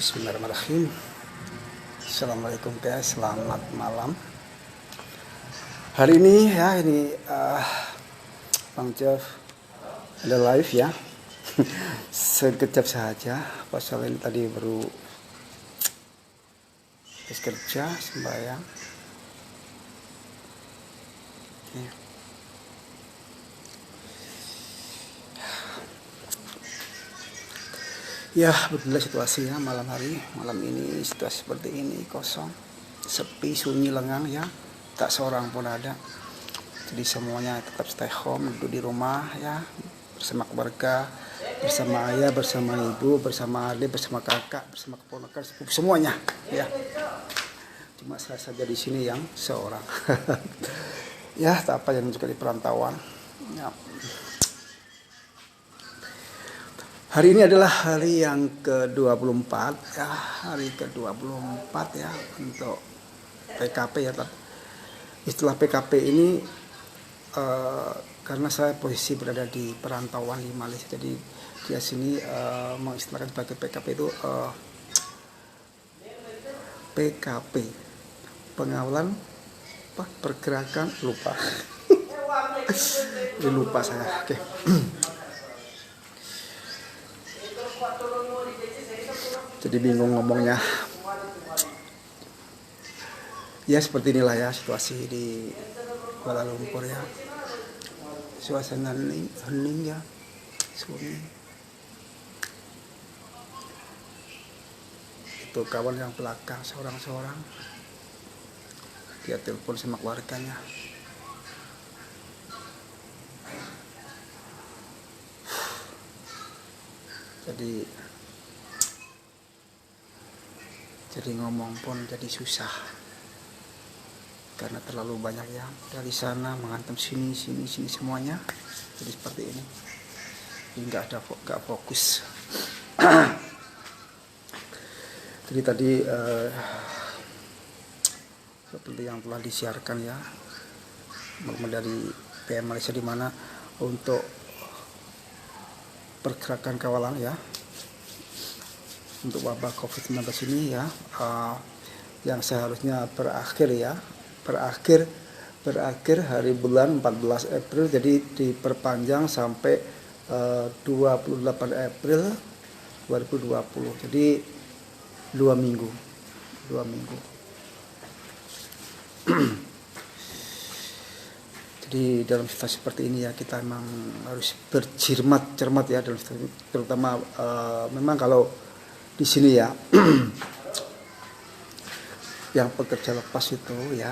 Bismillahirrahmanirrahim. Assalamualaikum guys, selamat malam. Hari ini ya Bang Jeff ada live ya. Sekejap saja, pasal ini tadi baru kerja sembahyang. Ya, beginilah situasinya malam ini situasi seperti ini, kosong, sepi, sunyi, lengang ya, tak seorang pun ada. Jadi semuanya tetap stay home, duduk di rumah ya, bersama keluarga, bersama ayah, bersama ibu, bersama adik, bersama kakak, bersama keponakan, sepupu, semuanya ya. Cuma saya saja di sini yang seorang. Ya, tak apa yang juga di perantauan. Ya. Hari ini adalah hari yang ke-24 ya, hari ke-24 ya untuk PKP ya. Istilah PKP ini karena saya posisi berada di perantauan di Malaysia, jadi di sini mengistilahkan sebagai PKP itu PKP, pengawalan pergerakan lupa. Lupa saya. Oke. Jadi bingung ngomongnya. Ya seperti inilah ya situasi di Kuala Lumpur ya. Suasana hening ya, sunyi. Itu kawan yang belakang seorang-seorang. Dia telepon sama keluarganya. Jadi ngomong pun jadi susah karena terlalu banyak ya, dari sana menghantam sini semuanya, jadi seperti ini. Jadi nggak fokus. Jadi tadi seperti yang telah disiarkan ya dari PM Malaysia, di mana untuk pergerakan kawalan ya untuk wabah COVID-19 ini ya, yang seharusnya berakhir hari bulan 14 April, jadi diperpanjang sampai 28 April 2020, jadi 2 minggu. Jadi dalam situasi seperti ini ya, kita memang harus cermat ya dalam situasi, terutama memang kalau di sini ya yang pekerja lepas itu dia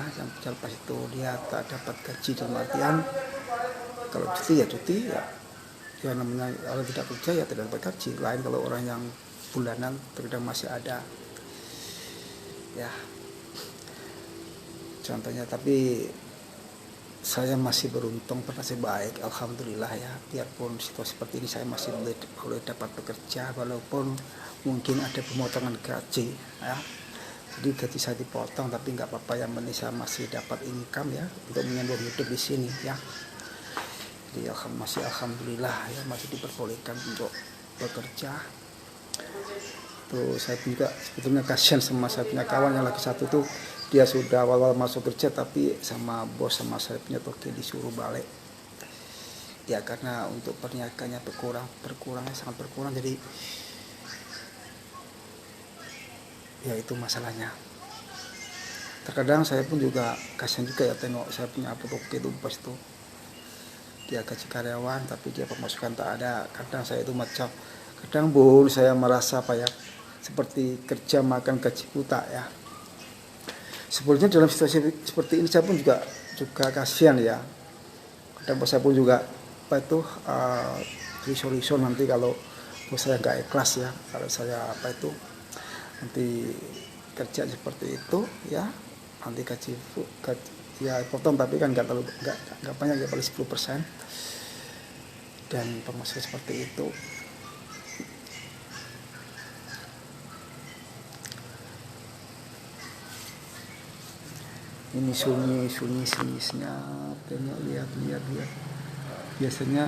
tak dapat gaji, dalam artian kalau cuti ya namanya, kalau tidak kerja ya tidak dapat gaji. Lain kalau orang yang bulanan terkadang masih ada ya contohnya. Tapi saya masih beruntung, masih baik, alhamdulillah ya. Biarpun situasi seperti ini saya masih boleh dapat bekerja, walaupun mungkin ada pemotongan gaji ya. Jadi gaji saya dipotong, tapi nggak apa-apa, yang penting saya masih dapat income ya untuk menyambung hidup di sini ya. Jadi alhamdulillah ya, masih diperbolehkan untuk bekerja. Tuh saya juga sebetulnya kasihan sama saya punya kawan yang lagi satu tuh, dia sudah awal-awal masuk kerja tapi sama bos sama saya punya toke disuruh balik ya, karena untuk perniagaannya berkurangnya sangat berkurang. Jadi ya itu masalahnya. Terkadang saya pun juga kasihan juga ya, tengok saya punya toke itu pas itu dia gaji karyawan tapi dia pemasukan tak ada. Kadang saya itu kadang saya merasa seperti kerja makan gaji buta ya. Sebenarnya dalam situasi seperti ini saya pun juga kasihan ya. Kadang saya pun juga risau nanti kalau bos saya nggak ikhlas ya, kalau saya nanti kerja seperti itu ya, nanti gaji ya potong, tapi kan nggak banyak ya, paling 10%, dan pemasukan seperti itu. Ini sunyi senyap, tengok lihat. Biasanya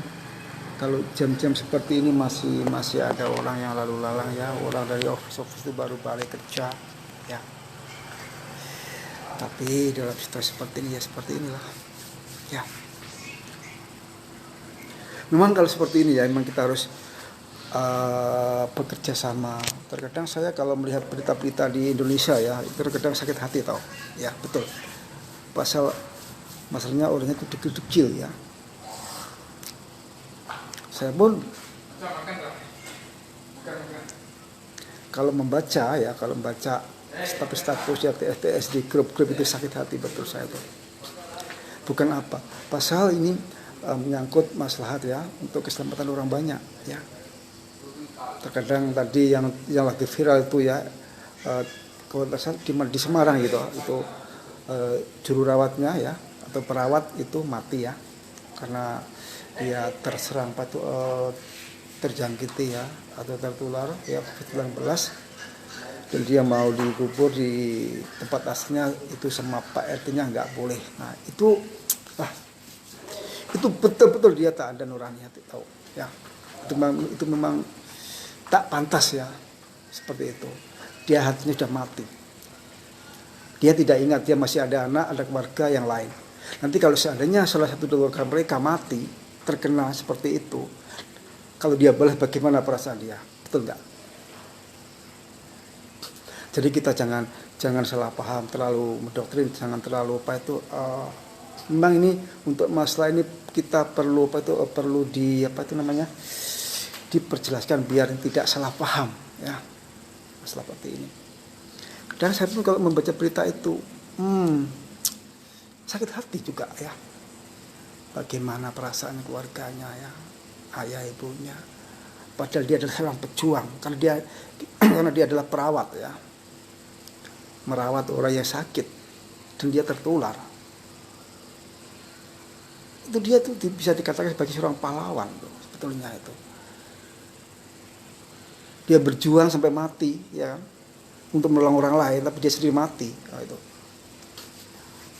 kalau jam-jam seperti ini masih ada orang yang lalu lalang ya, orang dari office itu baru balik kerja ya. Tapi dalam situasi seperti ini ya seperti inilah ya. Memang kalau seperti ini ya memang kita harus bekerja sama. Terkadang saya kalau melihat berita-berita di Indonesia ya, itu terkadang sakit hati tau. Ya betul. Masalahnya orangnya itu kecil ya. Saya pun kalau membaca status ya TS di grup-grup itu sakit hati betul saya tuh. Bukan apa, pasal ini menyangkut maslahat ya untuk keselamatan orang banyak ya. Terkadang tadi yang lagi viral itu ya kalau di Semarang gitu itu juru rawatnya ya atau perawat itu mati ya karena dia terserang terjangkiti ya atau tertular ya COVID-19 dan dia mau dikubur di tempat aslinya itu sama Pak RT-nya nggak boleh. Nah itu betul-betul dia tak ada nurani hati tahu ya itu memang tak pantas ya seperti itu. Dia hatinya sudah mati. Dia tidak ingat dia masih ada anak, ada keluarga yang lain. Nanti kalau seandainya salah satu keluarga mereka mati terkena seperti itu, kalau dia boleh bagaimana perasaan dia? Betul nggak? Jadi kita jangan salah paham, terlalu mendoktrin, jangan terlalu memang ini untuk masalah ini kita perlu diperjelaskan biar tidak salah paham ya masalah seperti ini. Dan saya pun kalau membaca berita itu sakit hati juga ya. Bagaimana perasaan keluarganya ya, ayah ibunya. Padahal dia adalah seorang pejuang karena dia adalah perawat ya. Merawat orang yang sakit dan dia tertular. Itu dia tuh bisa dikatakan sebagai seorang pahlawan tuh, sebetulnya itu. Dia berjuang sampai mati ya untuk menolong orang lain tapi dia sendiri mati itu.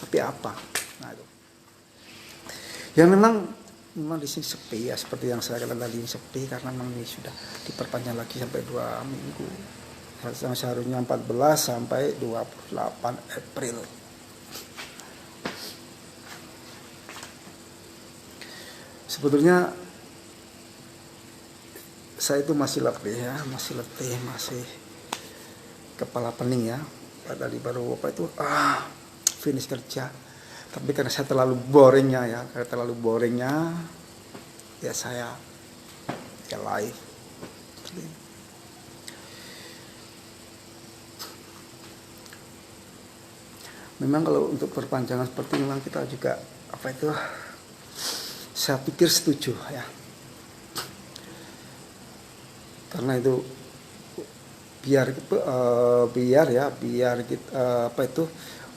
Tapi apa? Nah itu. Yang memang di sini sepi ya seperti yang saya katakan tadi sepi karena memang ini sudah diperpanjang lagi sampai 2 minggu. Seharusnya 14 sampai 28 April. Sebetulnya saya itu masih letih, masih kepala pening ya. Tadi baru finish kerja. Tapi karena saya terlalu boringnya ya saya live. Memang kalau untuk perpanjangan seperti ini memang kita juga saya pikir setuju ya. Karena itu biar kita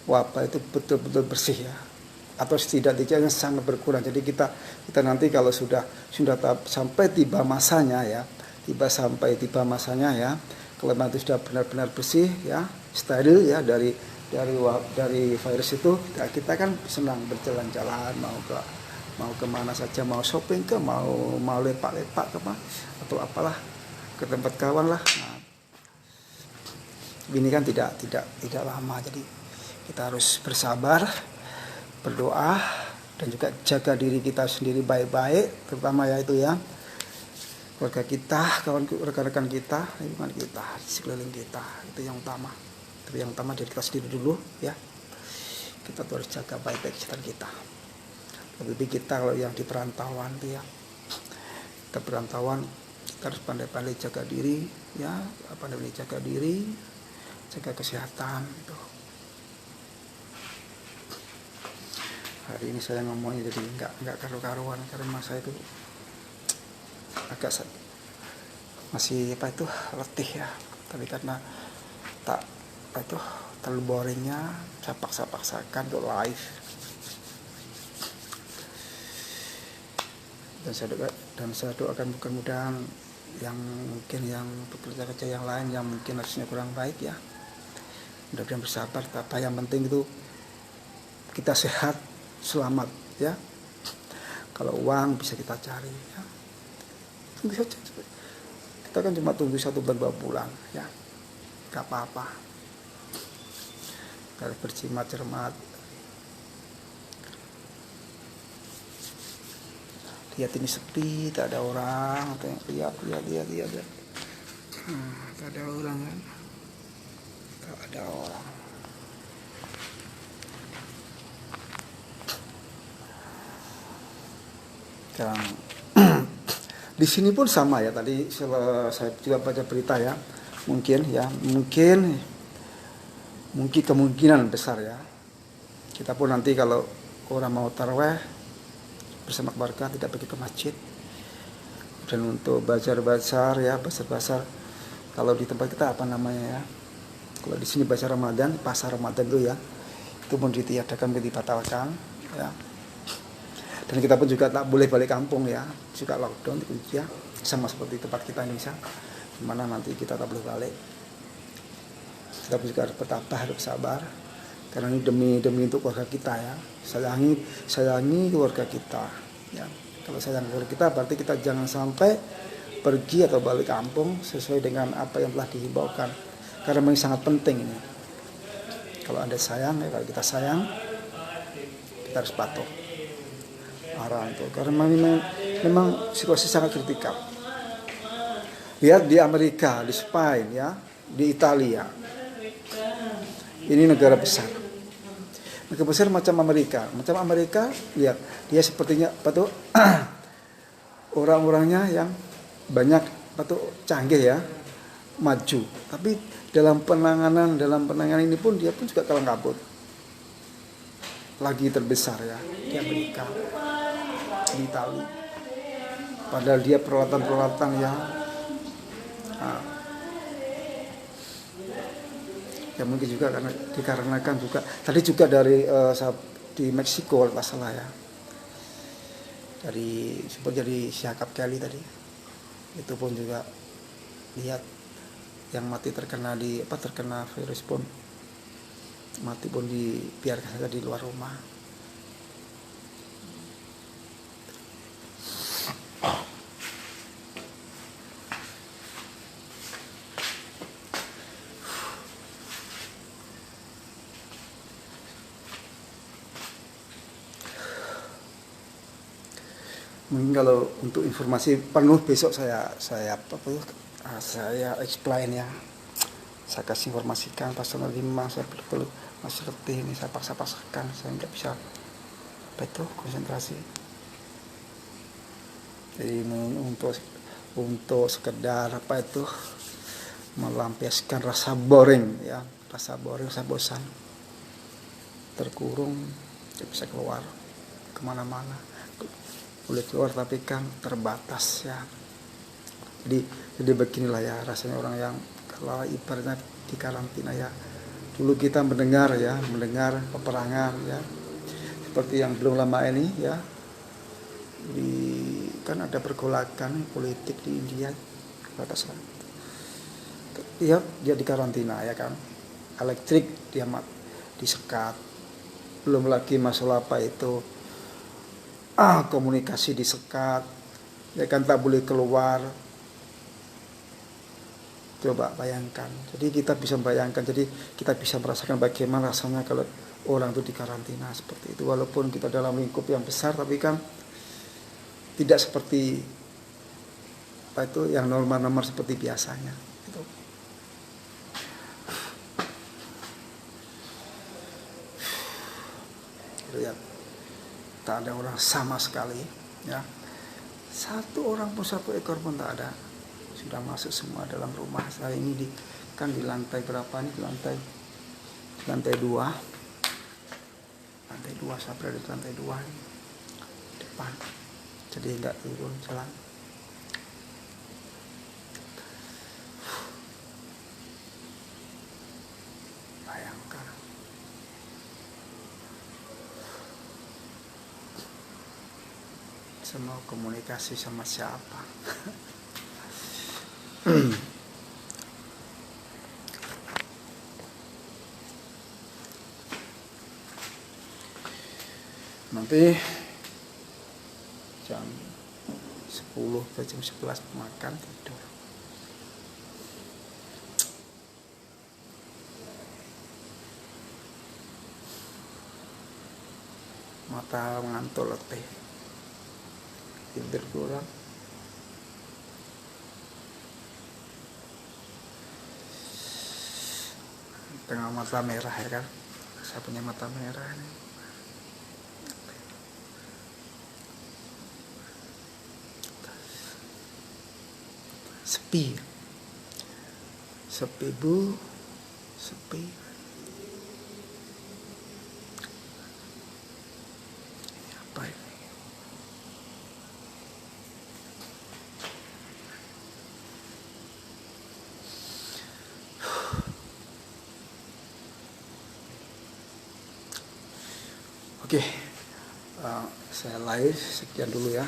wabah itu betul-betul bersih ya, atau setidaknya sangat berkurang. Jadi kita nanti kalau sudah sampai tiba masanya ya, kalau itu sudah benar-benar bersih ya, steril ya dari virus itu, kita kan senang berjalan-jalan mau kemana saja, mau shopping mau lepak-lepak atau apalah ke tempat kawan lah. Nah, ini kan tidak lama, jadi kita harus bersabar, berdoa dan juga jaga diri kita sendiri baik-baik, terutama ya itu ya keluarga kita, rekan-rekan kita, lingkungan kita, sekeliling kita, itu yang utama. Tapi yang utama diri kita sendiri dulu ya. Kita tuh harus jaga baik-baik kesehatan kita. Lebih kita kalau yang di perantauan tuh ya, kita perantauan kita harus pandai-pandai jaga diri ya, jaga kesehatan gitu. Hari ini saya ngomongnya jadi nggak karu-karuan karena saya itu agak masih letih ya. Tapi karena terlalu boringnya, saya paksakan untuk live. Dan saya doakan mudah-mudahan yang pekerja-kerja yang lain yang mungkin harusnya kurang baik ya, mudah-mudahan bersabar. Tapi yang penting itu kita sehat, selamat ya. Kalau uang bisa kita cari ya. Tunggu saja. Kita kan cuma tunggu 1 bulan 2 bulan ya, nggak apa-apa. Harus berjimat cermat. Lihat ini sepi, tak ada orang. Lihat. Tak ada orang kan? Tak ada orang. Sekarang di sini pun sama ya. Tadi saya juga baca berita ya. Mungkin kemungkinan besar ya. Kita pun nanti kalau orang mau taraweh bersama keluarga tidak pergi ke masjid. Dan untuk bazar kalau di tempat kita apa namanya ya? Kalau di sini bazar Ramadan, pasar Ramadan itu ya, itu pun ditiadakan, dibatalkan ya. Dan kita pun juga tak boleh balik kampung ya, juga lockdown ya, sama seperti tempat kita Indonesia, dimana nanti kita tak boleh balik. Kita pun juga harus bertabah, harus sabar, karena ini demi untuk keluarga kita ya. Sayangi keluarga kita ya. Kalau sayang keluarga kita berarti kita jangan sampai pergi atau balik kampung sesuai dengan apa yang telah dihimbaukan, karena memang sangat penting ini. Kalau Anda sayang ya, kalau kita sayang, kita harus patuh arahan itu, karena memang situasi sangat kritikal. Lihat di Amerika, di Spanyol ya, di Italia. Ini negara besar. Negara besar macam Amerika, lihat dia sepertinya orang-orangnya yang banyak canggih ya, maju. Tapi dalam penanganan ini pun dia pun juga kalang kabut. Lagi terbesar ya di Amerika, di Italia. Padahal dia peralatan ya. Ya mungkin juga dikarenakan juga tadi juga dari di Meksiko kalau tak salah ya, dari Syakab Kali tadi, itu pun juga lihat yang mati terkena virus pun mati pun dibiarkan saja di luar rumah. Mungkin kalau untuk informasi penuh besok saya explain ya. Saya kasih informasikan pasal 5, saya betul masih letih ini, saya paksa-paksakan, saya nggak bisa konsentrasi. Jadi untuk sekedar melampiaskan rasa boring ya, rasa bosan, terkurung, tidak bisa keluar kemana-mana. Boleh keluar tapi kan terbatas ya. Jadi beginilah ya rasanya orang yang kalau ibaratnya di karantina ya. Dulu kita mendengar peperangan ya, seperti yang belum lama ini ya, kan ada pergolakan politik di India, dia di karantina ya kan, elektrik dia disekat, belum lagi masalah komunikasi disekat, ya kan, tak boleh keluar. Coba bayangkan. Jadi kita bisa membayangkan, jadi kita bisa merasakan bagaimana rasanya kalau orang itu di karantina seperti itu. Walaupun kita dalam lingkup yang besar, tapi kan tidak seperti yang normal-normal seperti biasanya. Gitu. Lihat. Tak ada orang sama sekali ya, satu ekor pun tak ada. Sudah masuk semua dalam rumah saya ini kan di lantai berapa nih, lantai 2 saya berada di lantai 2 ini, depan, jadi nggak turun jalan. Bayangkan. Saya mau komunikasi sama siapa? Nanti jam 10 ke jam 11 makan tidur. Mata ngantuk letih, tidur kurang. Tengah mata merah ya kan, saya punya mata merah nih. Sepi bu, sepi. Apa ini? Oke, saya live sekian dulu ya.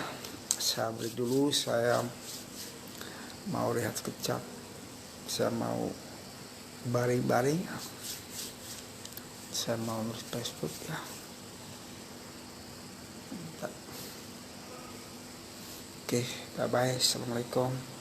Saya break dulu, saya mau lihat sekejap. Saya mau baring-baring. Saya mau nulis Facebook ya. Oke, bye-bye. Assalamualaikum.